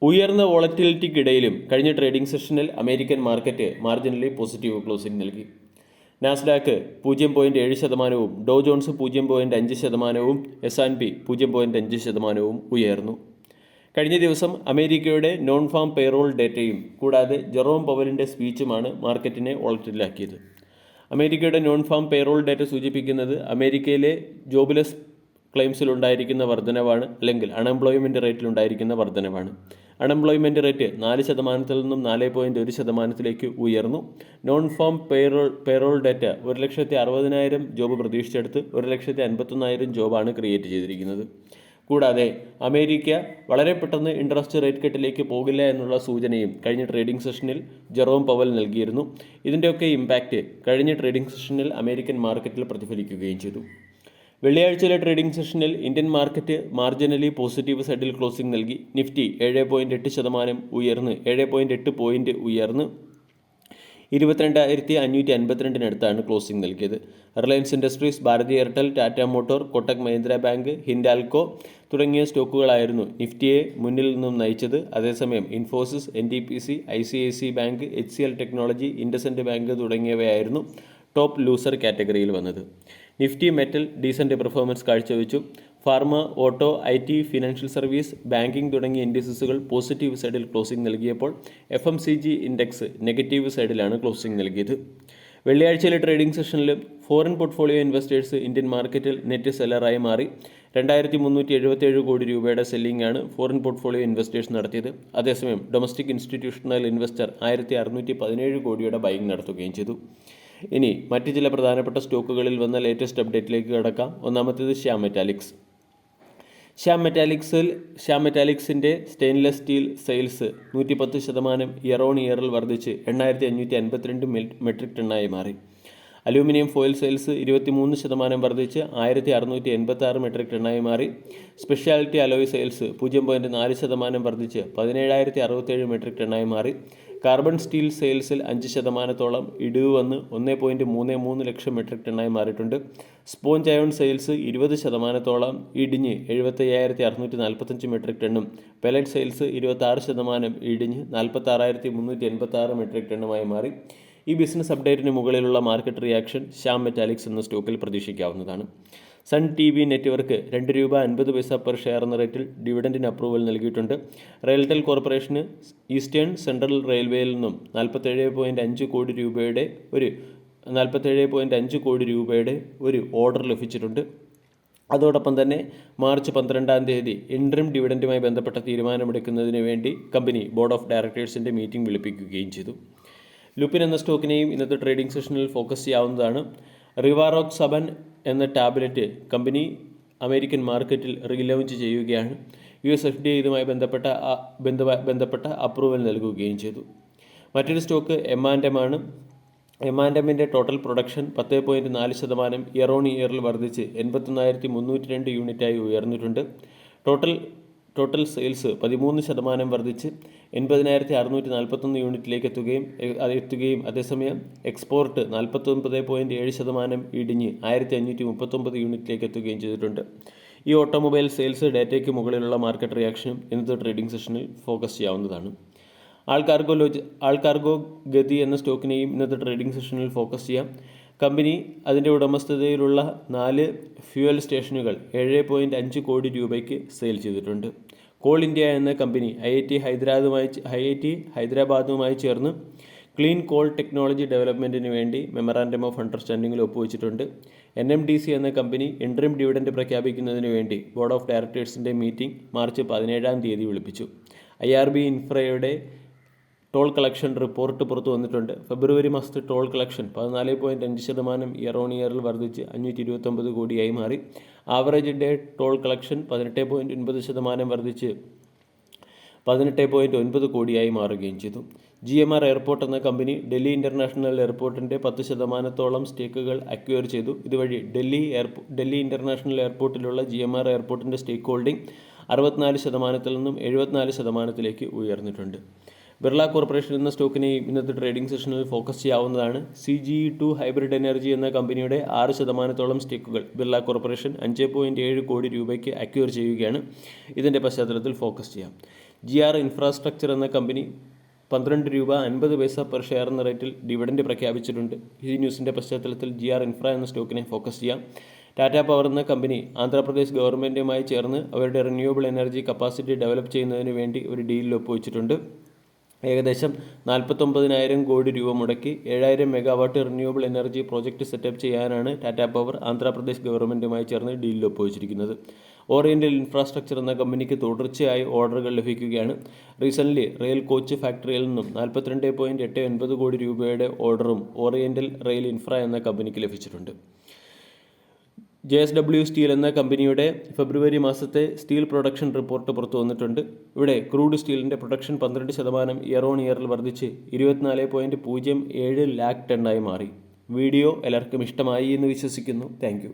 ഉയർന്ന വോളറ്റിലിറ്റിക്കിടയിലും കഴിഞ്ഞ ട്രേഡിംഗ് സെഷനിൽ American market marginally positive closing നൽകി. നാസ്ഡാക്ക് 0.7%, ഡോ ജോൺസ് 0.5%, S&P 0.5% ഉയർന്നു. കഴിഞ്ഞ ദിവസം അമേരിക്കയുടെ നോൺ ഫാം പേറോൾ ഡേറ്റയും കൂടാതെ ജെറോം പവലിൻ്റെ സ്പീച്ചുമാണ് മാർക്കറ്റിനെ വോളറ്റിലാക്കിയത്. അമേരിക്കയുടെ നോൺ ഫാം പേറോൾ ഡേറ്റ സൂചിപ്പിക്കുന്നത് അമേരിക്കയിലെ ജോബ്ലെസ് ക്ലെയിംസിലുണ്ടായിരിക്കുന്ന വർധനവാണ്, അല്ലെങ്കിൽ അൺഎംപ്ലോയ്മെൻറ്റ് റേറ്റിലുണ്ടായിരിക്കുന്ന വർധനവാണ്. അൺഎംപ്ലോയ്മെൻറ്റ് റേറ്റ് 4% നിന്നും 4.1% ഉയർന്നു. Non farm payroll data 1,60,000 job പ്രതീക്ഷിച്ചെടുത്ത് 1,51,000 ജോബാണ് ക്രിയേറ്റ് ചെയ്തിരിക്കുന്നത്. കൂടാതെ അമേരിക്ക വളരെ പെട്ടെന്ന് ഇൻട്രസ്റ്റ് റേറ്റ് കട്ടിലേക്ക് പോകില്ല എന്നുള്ള സൂചനയും കഴിഞ്ഞ ട്രേഡിംഗ് സെഷനിൽ ജെറോം പവൽ നൽകിയിരുന്നു. ഇതിൻ്റെയൊക്കെ ഇമ്പാക്റ്റ് കഴിഞ്ഞ ട്രേഡിംഗ് സെഷനിൽ അമേരിക്കൻ മാർക്കറ്റിൽ പ്രതിഫലിക്കുകയും ചെയ്തു. വെള്ളിയാഴ്ചയിലെ ട്രേഡിംഗ് സെഷനിൽ ഇന്ത്യൻ മാർക്കറ്റ് മാർജിനലി പോസിറ്റീവ് സൈഡിൽ ക്ലോസിംഗ് നൽകി. നിഫ്റ്റി 7.8% ഉയർന്ന് 7.8 പോയിന്റ് ഉയർന്ന് 22,552 ക്ലോസിംഗ് നൽകിയത്. Reliance Industries, Bharti Airtel, Tata Motor, Kotak Mahindra bank, Hindalco തുടങ്ങിയ സ്റ്റോക്കുകളായിരുന്നു നിഫ്റ്റിയെ മുന്നിൽ നിന്നും നയിച്ചത്. അതേസമയം Infosys, NTPC, ICICI bank, HCL technology, IndusInd bank തുടങ്ങിയവയായിരുന്നു ടോപ്പ് ലൂസർ കാറ്റഗറിയിൽ വന്നത്. നിഫ്റ്റി മെറ്റൽ ഡീസൻ്റ് പെർഫോമൻസ് കാഴ്ചവെച്ചു. Pharma, auto, IT, financial service, banking തുടങ്ങിയ ഇൻഡിസസുകൾ പോസിറ്റീവ് സൈഡിൽ ക്ലോസിംഗ് നൽകിയപ്പോൾ FMCG ഇൻഡെക്സ് നെഗറ്റീവ് സൈഡിലാണ് ക്ലോസിംഗ് നൽകിയത്. വെള്ളിയാഴ്ചയിലെ ട്രേഡിംഗ് സെഷനിൽ ഫോറിൻ പോർട്ട്ഫോളിയോ ഇൻവെസ്റ്റേഴ്സ് ഇന്ത്യൻ മാർക്കറ്റിൽ നെറ്റ് സെല്ലറായി മാറി. 2,377 കോടി രൂപയുടെ സെല്ലിംഗ് ആണ് ഫോറിൻ പോർട്ട്ഫോളിയോ ഇൻവെസ്റ്റേഴ്സ് നടത്തിയത്. അതേസമയം ഡൊമസ്റ്റിക് ഇൻസ്റ്റിറ്റ്യൂഷണൽ ഇൻവെസ്റ്റർ 1,617 കോടിയുടെ ബൈങ് നടത്തുകയും ചെയ്തു. ഇനി മറ്റ് ചില പ്രധാനപ്പെട്ട സ്റ്റോക്കുകളിൽ വന്ന ലേറ്റസ്റ്റ് അപ്ഡേറ്റിലേക്ക് കടക്കാം. ഒന്നാമത്തേത് ശ്യാം മെറ്റാലിക്സ്. ശ്യാം മെറ്റാലിക്സിൻ്റെ stainless steel sales 110% year on ഇയറിൽ വർദ്ധിച്ച് 8,552 മെട്രിക് ടണ്ണായി മാറി. അലൂമിനിയം ഫോയിൽ സെയിൽസ് 23% വർദ്ധിച്ച് 1,686 മെട്രിക് ടണ്ണായി മാറി. സ്പെഷ്യാലിറ്റി അലോയ് സെയിൽസ് 0.4% വർദ്ധിച്ച് 17,067 മെട്രിക് ടണ്ണായി മാറി. കാർബൺ സ്റ്റീൽ സെയിൽസിൽ 5% ഇടിവ് വന്ന് 1.33 ലക്ഷം മെട്രിക് ടണ്ണായി മാറിയിട്ടുണ്ട്. സ്പോഞ്ച് അയോൺ സെയിൽസ് 20% ഇടിഞ്ഞ് 75,645 മെട്രിക് ടണ്ണും പെലറ്റ് സെയിൽസ് 26% ഇടിഞ്ഞ് 46,386 മെട്രിക് ടണ്ണുമായി മാറി. ഈ ബിസിനസ് അപ്ഡേറ്റിന് മുകളിലുള്ള മാർക്കറ്റ് റിയാക്ഷൻ ശ്യാം മെറ്റാലിക്സ് എന്ന സ്റ്റോക്കിൽ പ്രതീക്ഷിക്കാവുന്നതാണ്. സൺ TV നെറ്റ്വർക്ക് 2 രൂപ 50 പൈസ പെർ ഷെയർ എന്ന റേറ്റിൽ ഡിവിഡൻഡിന് അപ്രൂവൽ നൽകിയിട്ടുണ്ട്. റെയിൽടെൽ കോർപ്പറേഷന് ഈസ്റ്റേൺ സെൻട്രൽ റെയിൽവേയിൽ നിന്നും 47.5 കോടി രൂപയുടെ ഒരു ഓർഡർ ലഭിച്ചിട്ടുണ്ട്. അതോടൊപ്പം തന്നെ മാർച്ച് 12 ഇൻട്രിം ഡിവിഡൻഡുമായി ബന്ധപ്പെട്ട തീരുമാനമെടുക്കുന്നതിന് വേണ്ടി കമ്പനി ബോർഡ് ഓഫ് ഡയറക്ടേഴ്സിൻ്റെ മീറ്റിംഗ് വിളിപ്പിക്കുകയും ചെയ്തു. ലുപിൻ എന്ന സ്റ്റോക്കിനെയും ഇന്നത്തെ ട്രേഡിംഗ് സെഷനിൽ ഫോക്കസ് ചെയ്യാവുന്നതാണ്. റിവാറോക്സബൻ എന്ന ടാബ്ലറ്റ് കമ്പനി അമേരിക്കൻ മാർക്കറ്റിൽ റീലോഞ്ച് ചെയ്യുകയാണ്. US FDA ഇതുമായി ബന്ധപ്പെട്ട അപ്രൂവൽ നൽകുകയും ചെയ്തു. മറ്റൊരു സ്റ്റോക്ക് M&M ആണ്. M&Mൻ്റെ ടോട്ടൽ പ്രൊഡക്ഷൻ 10.4% ഇയർ ഓൺ ഇയറിൽ വർദ്ധിച്ച് 81,302 യൂണിറ്റായി ഉയർന്നിട്ടുണ്ട്. ടോട്ടൽ സെയിൽസ് 13% വർദ്ധിച്ച് 80,641 യൂണിറ്റിലേക്ക് എത്തുകയും അതേസമയം എക്സ്പോർട്ട് 49.7% ഇടിഞ്ഞ് 1,539 യൂണിറ്റിലേക്ക് എത്തുകയും ചെയ്തിട്ടുണ്ട്. ഈ ഓട്ടോമൊബൈൽ സെയിൽസ് ഡേറ്റയ്ക്ക് മുകളിലുള്ള മാർക്കറ്റ് റിയാക്ഷനും ഇന്നത്തെ ട്രേഡിംഗ് സെഷനിൽ ഫോക്കസ് ചെയ്യാവുന്നതാണ്. ആൾകാർഗോ ഗതി എന്ന സ്റ്റോക്കിനെയും ഇന്നത്തെ ട്രേഡിംഗ് സെഷനിൽ ഫോക്കസ് ചെയ്യാം. കമ്പനി അതിൻ്റെ ഉടമസ്ഥതയിലുള്ള 4 ഫ്യൂവൽ സ്റ്റേഷനുകൾ 7.5 കോടി രൂപയ്ക്ക് സെയിൽ ചെയ്തിട്ടുണ്ട്. കോൾ ഇന്ത്യ എന്ന കമ്പനി IIT ഹൈദരാബാദുമായി ചേർന്ന് ക്ലീൻ കോൾ ടെക്നോളജി ഡെവലപ്മെൻറ്റിന് വേണ്ടി മെമ്മറാൻഡം ഓഫ് അണ്ടർസ്റ്റാൻഡിങ്ങിൽ ഒപ്പുവെച്ചിട്ടുണ്ട്. NMDC എന്ന കമ്പനി ഇൻട്രിം ഡിവിഡൻഡ് പ്രഖ്യാപിക്കുന്നതിന് വേണ്ടി ബോർഡ് ഓഫ് ഡയറക്ടേഴ്സിൻ്റെ മീറ്റിംഗ് മാർച്ച് 17 വിളിപ്പിച്ചു. IRB ഇൻഫ്രയുടെ ടോൾ കളക്ഷൻ റിപ്പോർട്ട് പുറത്തു വന്നിട്ടുണ്ട്. ഫെബ്രുവരി മാസത്തെ ടോൾ കളക്ഷൻ 14.5% ഇയർ ഓൺ ഇയറിൽ വർദ്ധിച്ച് 529 കോടിയായി മാറി. ആവറേജ് ഡേ ടോൾ കളക്ഷൻ 18.9% വർദ്ധിച്ച് 18.9 കോടിയായി മാറുകയും ചെയ്തു. GMR എയർപോർട്ട് എന്ന കമ്പനി ഡൽഹി ഇൻ്റർനാഷണൽ എയർപോർട്ടിൻ്റെ 10% സ്റ്റേക്കുകൾ അക്വയർ ചെയ്തു. ഇതുവഴി ഡൽഹി ഇൻ്റർനാഷണൽ എയർപോർട്ടിലുള്ള GMR എയർപോർട്ടിൻ്റെ സ്റ്റേക്ക് ഹോൾഡിംഗ് 64% നിന്നും 74% ഉയർന്നിട്ടുണ്ട്. ബിർള കോർപ്പറേഷൻ എന്ന സ്റ്റോക്കിനെയും ഇന്നത്തെ ട്രേഡിംഗ് സെഷനിൽ ഫോക്കസ് ചെയ്യാവുന്നതാണ്. CGE2 ഹൈബ്രിഡ് എനർജി എന്ന കമ്പനിയുടെ 6% സ്റ്റേക്കുകൾ ബിർള കോർപ്പറേഷൻ 5.7 കോടി രൂപയ്ക്ക് അക്വയർ ചെയ്യുകയാണ്. ഇതിൻ്റെ പശ്ചാത്തലത്തിൽ ഫോക്കസ് ചെയ്യാം. GR ഇൻഫ്രാസ്ട്രക്ചർ എന്ന കമ്പനി 12 രൂപ 50 പൈസ പെർ ഷെയർ എന്ന റേറ്റിൽ ഡിവിഡൻഡ് പ്രഖ്യാപിച്ചിട്ടുണ്ട്. ഈ ന്യൂസിൻ്റെ പശ്ചാത്തലത്തിൽ GR ഇൻഫ്ര എന്ന സ്റ്റോക്കിനെ ഫോക്കസ് ചെയ്യാം. ടാറ്റ പവർ എന്ന കമ്പനി ആന്ധ്രാപ്രദേശ് ഗവൺമെൻറ്റുമായി ചേർന്ന് അവരുടെ റിന്യൂവബിൾ എനർജി കപ്പാസിറ്റി ഡെവലപ്പ് ചെയ്യുന്നതിന് വേണ്ടി ഒരു ഡീലിൽ ഒപ്പുവെച്ചിട്ടുണ്ട്. ഏകദേശം 49,000 കോടി രൂപ മുടക്കി 7,000 megawatt renewable energy project setup ചെയ്യാനാണ് ടാറ്റ പവർ ആന്ധ്രാപ്രദേശ് ഗവൺമെൻറ്റുമായി ചേർന്ന് ഡീലിൽ ഒപ്പുവെച്ചിരിക്കുന്നത്. ഓറിയൻ്റൽ ഇൻഫ്രാസ്ട്രക്ചർ എന്ന കമ്പനിക്ക് തുടർച്ചയായി ഓർഡറുകൾ ലഭിക്കുകയാണ്. റീസെൻ്റ്ലി റെയിൽ കോച്ച് ഫാക്ടറിയിൽ നിന്നും 42.89 കോടി രൂപയുടെ ഓർഡറും ഓറിയൻ്റൽ റെയിൽ ഇൻഫ്ര എന്ന കമ്പനിക്ക് ലഭിച്ചിട്ടുണ്ട്. JSW സ്റ്റീൽ എന്ന കമ്പനിയുടെ ഫെബ്രുവരി മാസത്തെ സ്റ്റീൽ പ്രൊഡക്ഷൻ റിപ്പോർട്ട് പുറത്തു വന്നിട്ടുണ്ട്. ഇവിടെ ക്രൂഡ് സ്റ്റീലിൻ്റെ പ്രൊഡക്ഷൻ 12% ഇയർ ഓൺ ഇയറിൽ വർദ്ധിച്ച് 24.07 ലാക്ക് ടണ്ണായി മാറി. വീഡിയോ എല്ലാവർക്കും ഇഷ്ടമായി എന്ന് വിശ്വസിക്കുന്നു. താങ്ക്